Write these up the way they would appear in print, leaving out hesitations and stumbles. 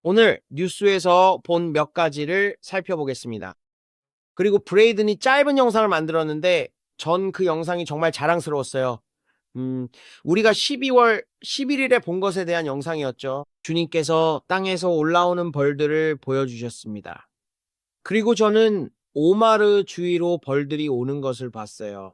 오늘 뉴스에서 본 몇 가지를 살펴보겠습니다. 그리고 브레이든이 짧은 영상을 만들었는데 전 그 영상이 정말 자랑스러웠어요. 음, 우리가 12월 11일에 본 것에 대한 영상이었죠. 주님께서 땅에서 올라오는 벌들을 보여주셨습니다. 그리고 저는 오마르 주위로 벌들이 오는 것을 봤어요.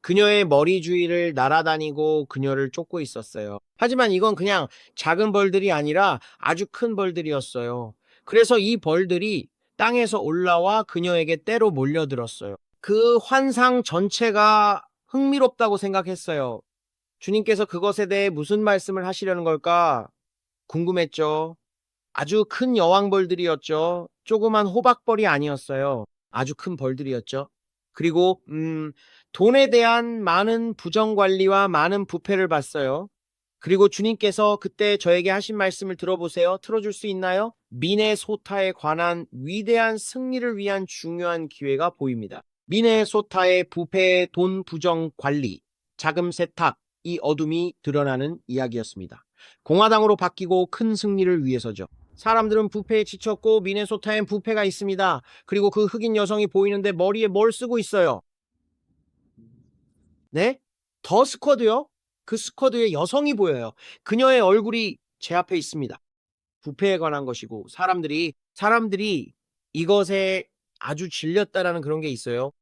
그녀의 머리 주위를 날아다니고 그녀를 쫓고 있었어요. 하지만 이건 그냥 작은 벌들이 아니라 아주 큰 벌들이었어요. 그래서 이 벌들이 땅에서 올라와 그녀에게 때로 몰려들었어요. 그 환상 전체가 흥미롭다고 생각했어요. 주님께서 그것에 대해 무슨 말씀을 하시려는 걸까 궁금했죠. 아주 큰 여왕벌들이었죠. 조그만 호박벌이 아니었어요. 아주 큰 벌들이었죠. 그리고 돈에 대한 많은 부정관리와 많은 부패를 봤어요. 그리고 주님께서 그때 저에게 하신 말씀을 들어보세요. 틀어줄 수 있나요? 미네소타에 관한 위대한 승리를 위한 중요한 기회가 보입니다. 미네소타의 부패, 돈 부정 관리, 자금 세탁, 이 어둠이 드러나는 이야기였습니다. 공화당으로 바뀌고 큰 승리를 위해서죠. 사람들은 부패에 지쳤고 미네소타엔 부패가 있습니다. 그리고 그 흑인 여성이 보이는데 머리에 뭘 쓰고 있어요? 네? 더 스쿼드요? 그 스쿼드에 여성이 보여요. 그녀의 얼굴이 제 앞에 있습니다. 부패에 관한 것이고 사람들이 이것에 아주 질렸다라는 그런 게 있어요.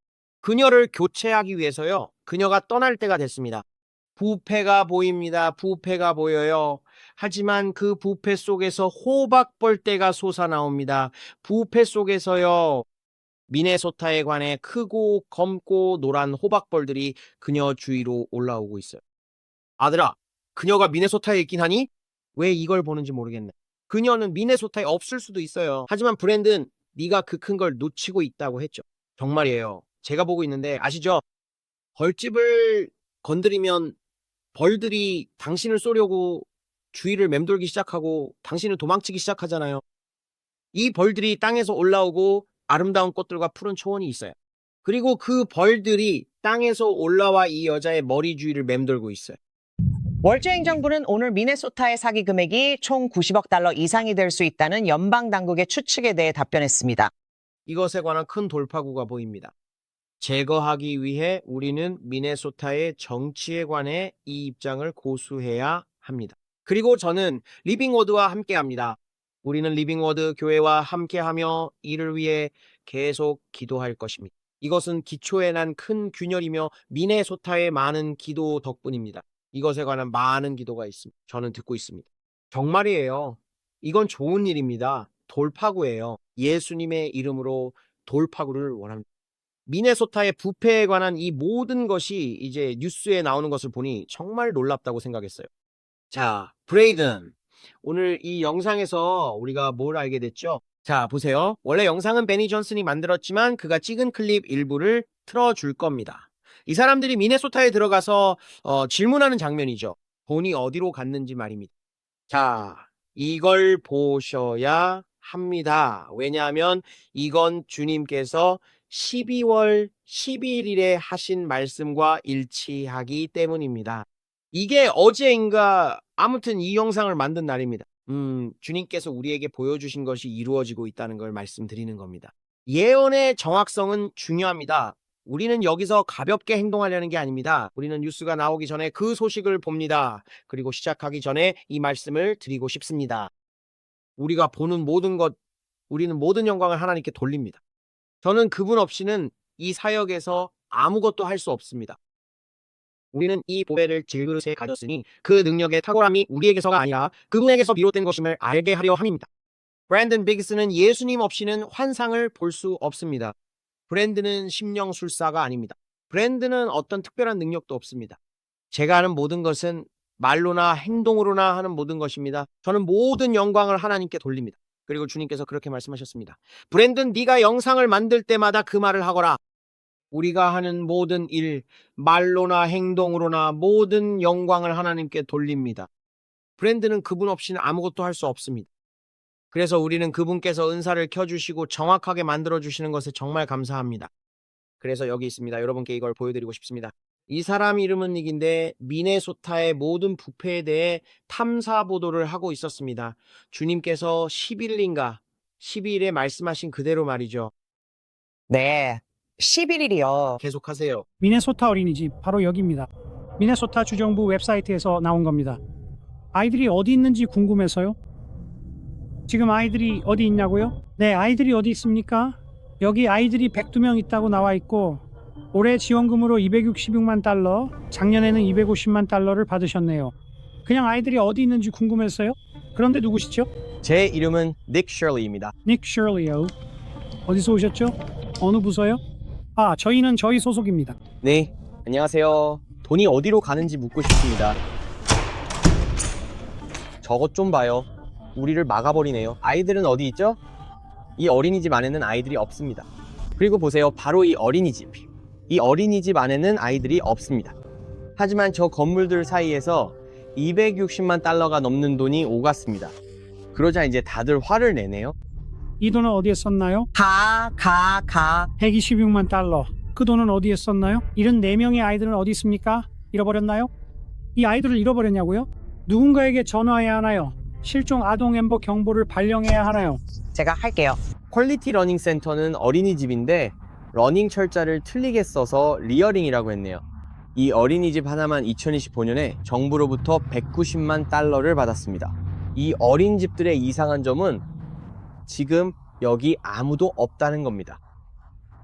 그녀를 교체하기 위해서요. 그녀가 떠날 때가 됐습니다. 부패가 보입니다. 부패가 보여요. 하지만 그 부패 속에서 호박벌떼가 솟아나옵니다. 부패 속에서요. 미네소타에 관해 크고 검고 노란 호박벌들이 그녀 주위로 올라오고 있어요. 아들아, 그녀가 미네소타에 있긴 하니? 왜 이걸 보는지 모르겠네. 그녀는 미네소타에 없을 수도 있어요. 하지만 브랜든 네가 그 큰 걸 놓치고 있다고 했죠. 정말이에요. 제가 보고 있는데 아시죠? 벌집을 건드리면 벌들이 당신을 쏘려고 주위를 맴돌기 시작하고 당신을 도망치기 시작하잖아요. 이 벌들이 땅에서 올라오고 아름다운 꽃들과 푸른 초원이 있어요. 그리고 그 벌들이 땅에서 올라와 이 여자의 머리 주위를 맴돌고 있어요. 월주행정부는 오늘 미네소타의 사기 금액이 총 90억 달러 이상이 될 수 있다는 연방 당국의 추측에 대해 답변했습니다. 이것에 관한 큰 돌파구가 보입니다. 제거하기 위해 우리는 미네소타의 정치에 관해 이 입장을 고수해야 합니다. 그리고 저는 리빙워드와 함께합니다. 우리는 리빙워드 교회와 함께하며 이를 위해 계속 기도할 것입니다. 이것은 기초에 난 큰 균열이며 미네소타의 많은 기도 덕분입니다. 이것에 관한 많은 기도가 있습니다. 저는 듣고 있습니다. 정말이에요. 이건 좋은 일입니다. 돌파구예요. 예수님의 이름으로 돌파구를 원합니다. 미네소타의 부패에 관한 이 모든 것이 이제 뉴스에 나오는 것을 보니 정말 놀랍다고 생각했어요. 자, 브레이든. 오늘 이 영상에서 우리가 뭘 알게 됐죠? 자, 보세요. 원래 영상은 베니 존슨이 만들었지만 그가 찍은 클립 일부를 틀어줄 겁니다. 이 사람들이 미네소타에 들어가서 질문하는 장면이죠. 돈이 어디로 갔는지 말입니다. 자, 이걸 보셔야 합니다. 왜냐하면 이건 주님께서 12월 11일에 하신 말씀과 일치하기 때문입니다. 이게 어제인가 아무튼 이 영상을 만든 날입니다. 주님께서 우리에게 보여주신 것이 이루어지고 있다는 걸 말씀드리는 겁니다. 예언의 정확성은 중요합니다. 우리는 여기서 가볍게 행동하려는 게 아닙니다. 우리는 뉴스가 나오기 전에 그 소식을 봅니다. 그리고 시작하기 전에 이 말씀을 드리고 싶습니다. 우리가 보는 모든 것, 우리는 모든 영광을 하나님께 돌립니다. 저는 그분 없이는 이 사역에서 아무것도 할 수 없습니다. 우리는 이 보배를 질그릇에 가졌으니 그 능력의 탁월함이 우리에게서가 아니라 그분에게서 비롯된 것임을 알게 하려 함입니다. 브랜든 비그스는 예수님 없이는 환상을 볼 수 없습니다. 브랜드는 심령술사가 아닙니다. 브랜드는 어떤 특별한 능력도 없습니다. 제가 하는 모든 것은 말로나 행동으로나 하는 모든 것입니다. 저는 모든 영광을 하나님께 돌립니다. 그리고 주님께서 그렇게 말씀하셨습니다. 브랜든 네가 영상을 만들 때마다 그 말을 하거라. 우리가 하는 모든 일, 말로나 행동으로나 모든 영광을 하나님께 돌립니다. 브랜드는 그분 없이는 아무것도 할 수 없습니다. 그래서 우리는 그분께서 은사를 켜주시고 정확하게 만들어주시는 것에 정말 감사합니다. 그래서 여기 있습니다. 여러분께 이걸 보여드리고 싶습니다. 이 사람 이름은 닉인데 미네소타의 모든 부패에 대해 탐사 보도를 하고 있었습니다. 주님께서 10일인가 12일에 말씀하신 그대로 말이죠. 네, 11일이요. 계속하세요. 미네소타 어린이집 바로 여기입니다. 미네소타 주정부 웹사이트에서 나온 겁니다. 아이들이 어디 있는지 궁금해서요. 지금 아이들이 어디 있냐고요? 네, 아이들이 어디 있습니까? 여기 아이들이 102명 있다고 나와 있고 올해 지원금으로 266만 달러, 작년에는 250만 달러를 받으셨네요. 그냥 아이들이 어디 있는지 궁금해서요. 그런데 누구시죠? 제 이름은 닉 셜리입니다. 닉 셜리요. 어디서 오셨죠? 어느 부서요? 아, 저희는 저희 소속입니다. 네, 안녕하세요. 돈이 어디로 가는지 묻고 싶습니다. 저것 좀 봐요. 우리를 막아버리네요. 아이들은 어디 있죠? 이 어린이집 안에는 아이들이 없습니다. 그리고 보세요. 바로 이 어린이집. 이 어린이집 안에는 아이들이 없습니다. 하지만 저 건물들 사이에서 260만 달러가 넘는 돈이 오갔습니다. 그러자 이제 다들 화를 내네요. 이 돈은 어디에 썼나요? 가. 126만 달러. 그 돈은 어디에 썼나요? 74명의 아이들은 어디 있습니까? 잃어버렸나요? 이 아이들을 잃어버렸냐고요? 누군가에게 전화해야 하나요? 실종 아동 엠버 경보를 발령해야 하나요? 제가 할게요. 퀄리티 러닝 센터는 어린이집인데 러닝 철자를 틀리게 써서 리어링이라고 했네요. 이 어린이집 하나만 2025년에 정부로부터 190만 달러를 받았습니다. 이 어린이집들의 이상한 점은 지금 여기 아무도 없다는 겁니다.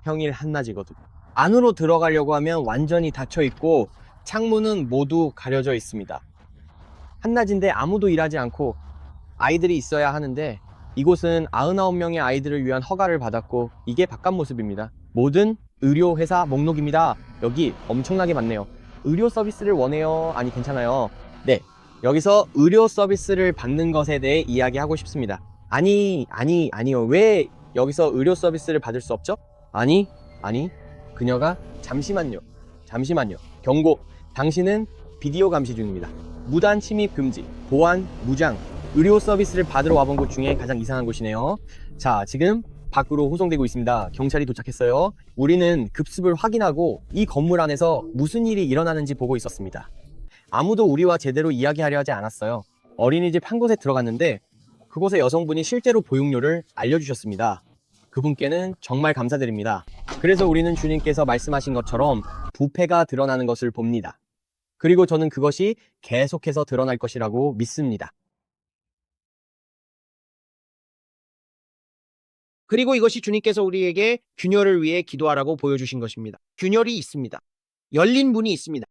평일 한낮이거든요. 안으로 들어가려고 하면 완전히 닫혀 있고 창문은 모두 가려져 있습니다. 한낮인데 아무도 일하지 않고 아이들이 있어야 하는데 이곳은 99명의 아이들을 위한 허가를 받았고 이게 바깥 모습입니다. 모든 의료회사 목록입니다. 여기 엄청나게 많네요. 의료 서비스를 원해요? 아니 괜찮아요. 네, 여기서 의료 서비스를 받는 것에 대해 이야기하고 싶습니다. 아니요. 왜 여기서 의료 서비스를 받을 수 없죠? 아니, 그녀가 잠시만요. 경고, 당신은 비디오 감시 중입니다. 무단 침입 금지, 보안, 무장, 의료 서비스를 받으러 와본 곳 중에 가장 이상한 곳이네요. 자, 지금 밖으로 호송되고 있습니다. 경찰이 도착했어요. 우리는 급습을 확인하고 이 건물 안에서 무슨 일이 일어나는지 보고 있었습니다. 아무도 우리와 제대로 이야기하려 하지 않았어요. 어린이집 한 곳에 들어갔는데 그곳의 여성분이 실제로 보육료를 알려주셨습니다. 그분께는 정말 감사드립니다. 그래서 우리는 주님께서 말씀하신 것처럼 부패가 드러나는 것을 봅니다. 그리고 저는 그것이 계속해서 드러날 것이라고 믿습니다. 그리고 이것이 주님께서 우리에게 균열을 위해 기도하라고 보여주신 것입니다. 균열이 있습니다. 열린 문이 있습니다.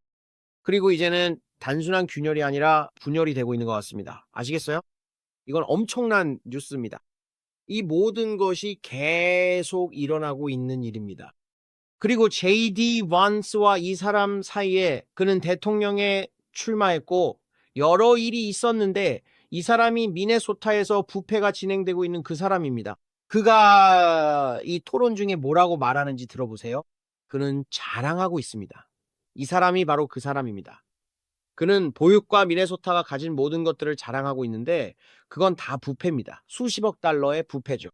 그리고 이제는 단순한 균열이 아니라 분열이 되고 있는 것 같습니다. 아시겠어요? 이건 엄청난 뉴스입니다. 이 모든 것이 계속 일어나고 있는 일입니다. 그리고 J.D. 반스와 이 사람 사이에 그는 대통령에 출마했고 여러 일이 있었는데 이 사람이 미네소타에서 부패가 진행되고 있는 그 사람입니다. 그가 이 토론 중에 뭐라고 말하는지 들어보세요. 그는 자랑하고 있습니다. 이 사람이 바로 그 사람입니다. 그는 보육과 미네소타가 가진 모든 것들을 자랑하고 있는데 그건 다 부패입니다. 수십억 달러의 부패죠.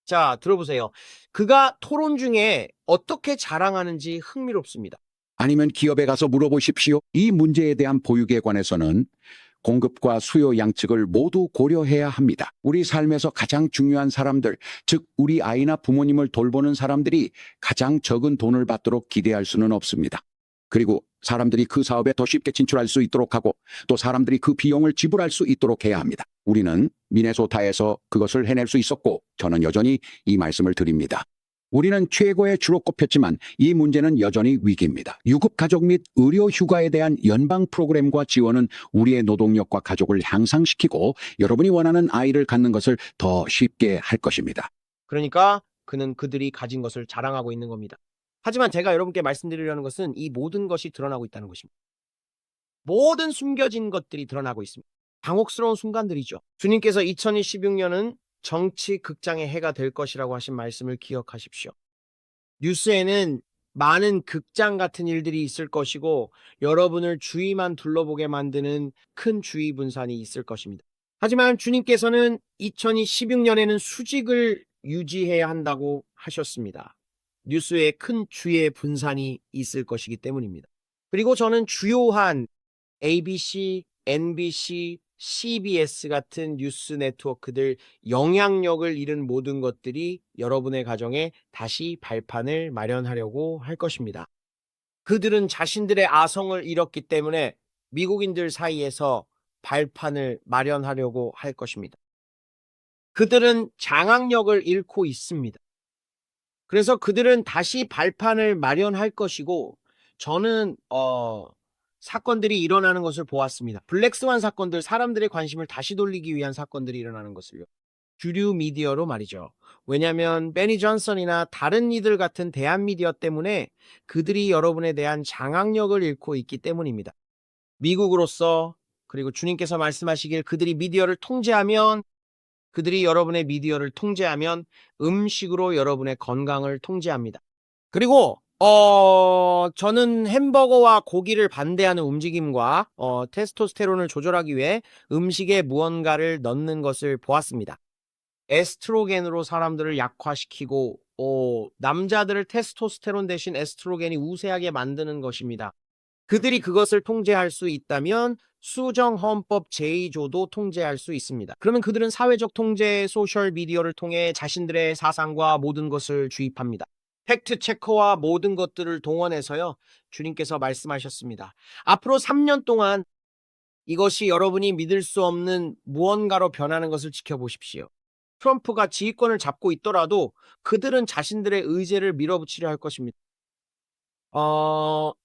자, 들어보세요. 그가 토론 중에 어떻게 자랑하는지 흥미롭습니다. 아니면 기업에 가서 물어보십시오. 이 문제에 대한 보육에 관해서는 공급과 수요 양측을 모두 고려해야 합니다. 우리 삶에서 가장 중요한 사람들, 즉 우리 아이나 부모님을 돌보는 사람들이 가장 적은 돈을 받도록 기대할 수는 없습니다. 그리고 사람들이 그 사업에 더 쉽게 진출할 수 있도록 하고 또 사람들이 그 비용을 지불할 수 있도록 해야 합니다. 우리는 미네소타에서 그것을 해낼 수 있었고 저는 여전히 이 말씀을 드립니다. 우리는 최고의 주로 꼽혔지만 이 문제는 여전히 위기입니다. 유급가족 및 의료휴가에 대한 연방 프로그램과 지원은 우리의 노동력과 가족을 향상시키고 여러분이 원하는 아이를 갖는 것을 더 쉽게 할 것입니다. 그러니까 그는 그들이 가진 것을 자랑하고 있는 겁니다. 하지만 제가 여러분께 말씀드리려는 것은 이 모든 것이 드러나고 있다는 것입니다. 모든 숨겨진 것들이 드러나고 있습니다. 당혹스러운 순간들이죠. 주님께서 2026년은 정치 극장의 해가 될 것이라고 하신 말씀을 기억하십시오. 뉴스에는 많은 극장 같은 일들이 있을 것이고 여러분을 주위만 둘러보게 만드는 큰 주의 분산이 있을 것입니다. 하지만 주님께서는 2026년에는 수직을 유지해야 한다고 하셨습니다. 뉴스에 큰 주의 분산이 있을 것이기 때문입니다. 그리고 저는 주요한 ABC, NBC, CBS 같은 뉴스 네트워크들 영향력을 잃은 모든 것들이 여러분의 가정에 다시 발판을 마련하려고 할 것입니다. 그들은 자신들의 아성을 잃었기 때문에 미국인들 사이에서 발판을 마련하려고 할 것입니다. 그들은 장악력을 잃고 있습니다. 그래서 그들은 다시 발판을 마련할 것이고, 저는 사건들이 일어나는 것을 보았습니다. 블랙스완 사건들, 사람들의 관심을 다시 돌리기 위한 사건들이 일어나는 것을요. 주류 미디어로 말이죠. 왜냐하면 베니 존슨이나 다른 이들 같은 대한 미디어 때문에 그들이 여러분에 대한 장악력을 잃고 있기 때문입니다. 미국으로서, 그리고 주님께서 말씀하시길 그들이 미디어를 통제하면, 그들이 여러분의 미디어를 통제하면 음식으로 여러분의 건강을 통제합니다. 그리고 저는 햄버거와 고기를 반대하는 움직임과 테스토스테론을 조절하기 위해 음식에 무언가를 넣는 것을 보았습니다. 에스트로겐으로 사람들을 약화시키고 남자들을 테스토스테론 대신 에스트로겐이 우세하게 만드는 것입니다. 그들이 그것을 통제할 수 있다면 수정헌법 제2조도 통제할 수 있습니다. 그러면 그들은 사회적 통제, 소셜미디어를 통해 자신들의 사상과 모든 것을 주입합니다. 팩트 체커와 모든 것들을 동원해서요. 주님께서 말씀하셨습니다. 앞으로 3년 동안 이것이 여러분이 믿을 수 없는 무언가로 변하는 것을 지켜보십시오. 트럼프가 지휘권을 잡고 있더라도 그들은 자신들의 의제를 밀어붙이려 할 것입니다.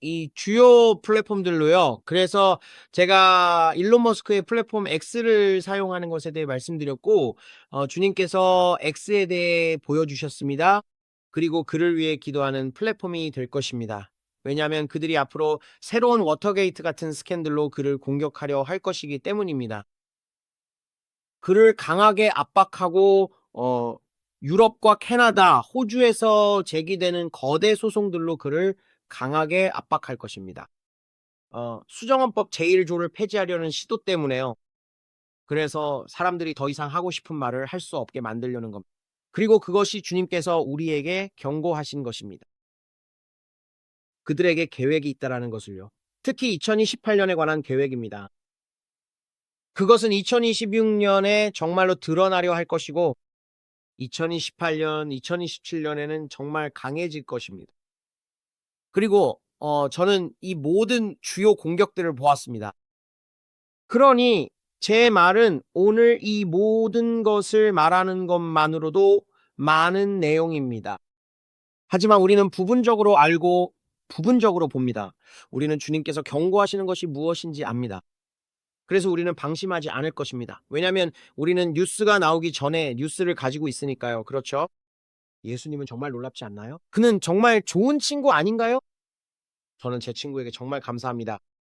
이 주요 플랫폼들로요. 그래서 제가 일론 머스크의 플랫폼 X를 사용하는 것에 대해 말씀드렸고, 주님께서 X에 대해 보여주셨습니다. 그리고 그를 위해 기도하는 플랫폼이 될 것입니다. 왜냐하면 그들이 앞으로 새로운 워터게이트 같은 스캔들로 그를 공격하려 할 것이기 때문입니다. 그를 강하게 압박하고 유럽과 캐나다, 호주에서 제기되는 거대 소송들로 그를 강하게 압박할 것입니다. 수정헌법 제1조를 폐지하려는 시도 때문에요. 그래서 사람들이 더 이상 하고 싶은 말을 할 수 없게 만들려는 겁니다. 그리고 그것이 주님께서 우리에게 경고하신 것입니다. 그들에게 계획이 있다라는 것을요. 특히 2028년에 관한 계획입니다. 그것은 2026년에 정말로 드러나려 할 것이고 2028년, 2027년에는 정말 강해질 것입니다. 그리고 저는 이 모든 주요 공격들을 보았습니다. 그러니 제 말은 오늘 이 모든 것을 말하는 것만으로도 많은 내용입니다. 하지만 우리는 부분적으로 알고 부분적으로 봅니다. 우리는 주님께서 경고하시는 것이 무엇인지 압니다. 그래서 우리는 방심하지 않을 것입니다. 왜냐하면 우리는 뉴스가 나오기 전에 뉴스를 가지고 있으니까요. 그렇죠? 예수님은 정말 놀랍지 않나요? 그는 정말 좋은 친구 아닌가요? 저는 제 친구에게 정말 감사합니다.